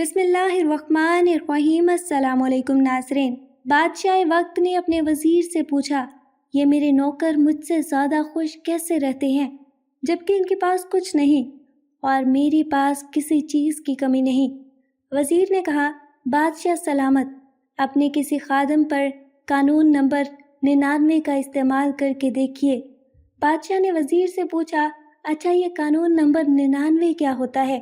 بسم اللہ الرحمن الرحیم۔ السلام علیکم ناظرین۔ بادشاہ وقت نے اپنے وزیر سے پوچھا، یہ میرے نوکر مجھ سے زیادہ خوش کیسے رہتے ہیں جبکہ ان کے پاس کچھ نہیں اور میرے پاس کسی چیز کی کمی نہیں؟ وزیر نے کہا، بادشاہ سلامت، اپنے کسی خادم پر قانون نمبر 99 کا استعمال کر کے دیکھیے۔ بادشاہ نے وزیر سے پوچھا، اچھا یہ قانون نمبر 99 کیا ہوتا ہے؟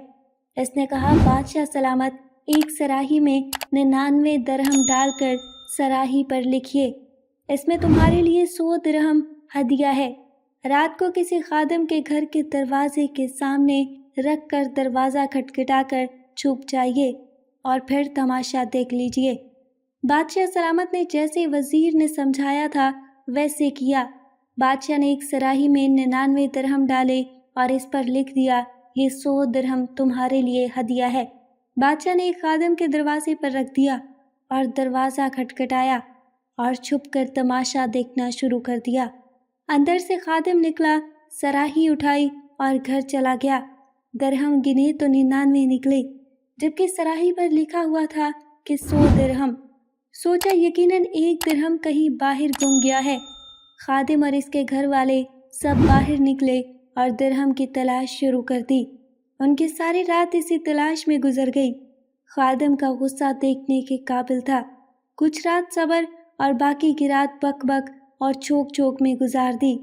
اس نے کہا، بادشاہ سلامت، ایک سراہی میں 99 درہم ڈال کر سراہی پر لکھیے، اس میں تمہارے لیے 100 درہم ہدیہ ہے۔ رات کو کسی خادم کے گھر کے دروازے کے سامنے رکھ کر دروازہ کھٹکھٹا کر چھپ جائیے اور پھر تماشا دیکھ لیجئے۔ بادشاہ سلامت نے جیسے وزیر نے سمجھایا تھا ویسے کیا۔ بادشاہ نے ایک سراہی میں 99 درہم ڈالے اور اس پر لکھ دیا، یہ 100 درہم تمہارے لیے ہدیہ ہے۔ بادشاہ نے ایک خادم کے دروازے پر رکھ دیا اور دروازہ کھٹکھٹایا اور چھپ کر تماشا دیکھنا شروع کر دیا۔ اندر سے خادم نکلا، سراہی اٹھائی اور گھر چلا گیا۔ درہم گنے تو 99 نکلے جبکہ سراہی پر لکھا ہوا تھا کہ 100 درہم۔ سوچا یقیناً ایک درہم کہیں باہر گم گیا ہے۔ خادم اور اس کے گھر والے سب باہر نکلے اور درہم کی تلاش شروع کر دی۔ ان کی ساری رات اسی تلاش میں گزر گئی۔ خادم کا غصہ دیکھنے کے قابل تھا۔ کچھ رات صبر اور باقی کی رات بک بک اور چوک چوک میں گزار دی۔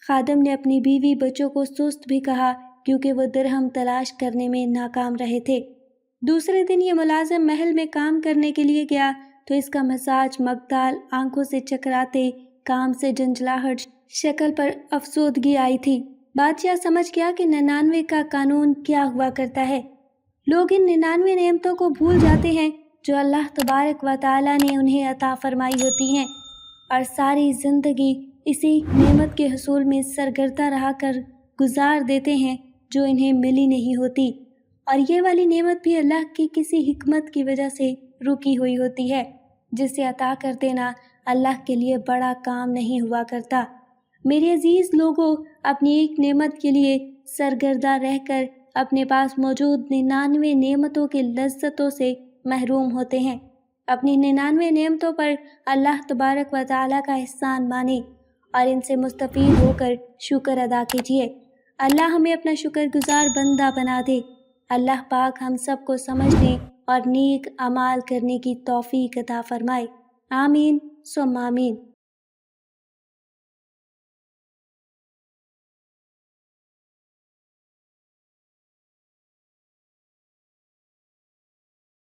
خادم نے اپنی بیوی بچوں کو سست بھی کہا کیونکہ وہ درہم تلاش کرنے میں ناکام رہے تھے۔ دوسرے دن یہ ملازم محل میں کام کرنے کے لیے گیا تو اس کا مزاج مکدال، آنکھوں سے چکراتے، کام سے جھنجھلاہٹ، شکل پر افسردگی آئی تھی۔ بادشاہ سمجھ گیا کہ 99 کا قانون کیا ہوا کرتا ہے۔ لوگ ان 99 نعمتوں کو بھول جاتے ہیں جو اللہ تبارک و تعالیٰ نے انہیں عطا فرمائی ہوتی ہیں اور ساری زندگی اسی نعمت کے حصول میں سرگردہ رہا کر گزار دیتے ہیں جو انہیں ملی نہیں ہوتی، اور یہ والی نعمت بھی اللہ کی کسی حکمت کی وجہ سے رکی ہوئی ہوتی ہے، جسے عطا کر دینا اللہ کے لیے بڑا کام نہیں ہوا کرتا۔ میرے عزیز لوگوں، اپنی ایک نعمت کے لیے سرگردہ رہ کر اپنے پاس موجود 99 نعمتوں کی لذتوں سے محروم ہوتے ہیں۔ اپنی 99 نعمتوں پر اللہ تبارک و تعالیٰ کا احسان مانیں اور ان سے مستفید ہو کر شکر ادا کیجیے۔ اللہ ہمیں اپنا شکر گزار بندہ بنا دے۔ اللہ پاک ہم سب کو سمجھنے اور نیک اعمال کرنے کی توفیق عطا فرمائے۔ آمین ثم آمین۔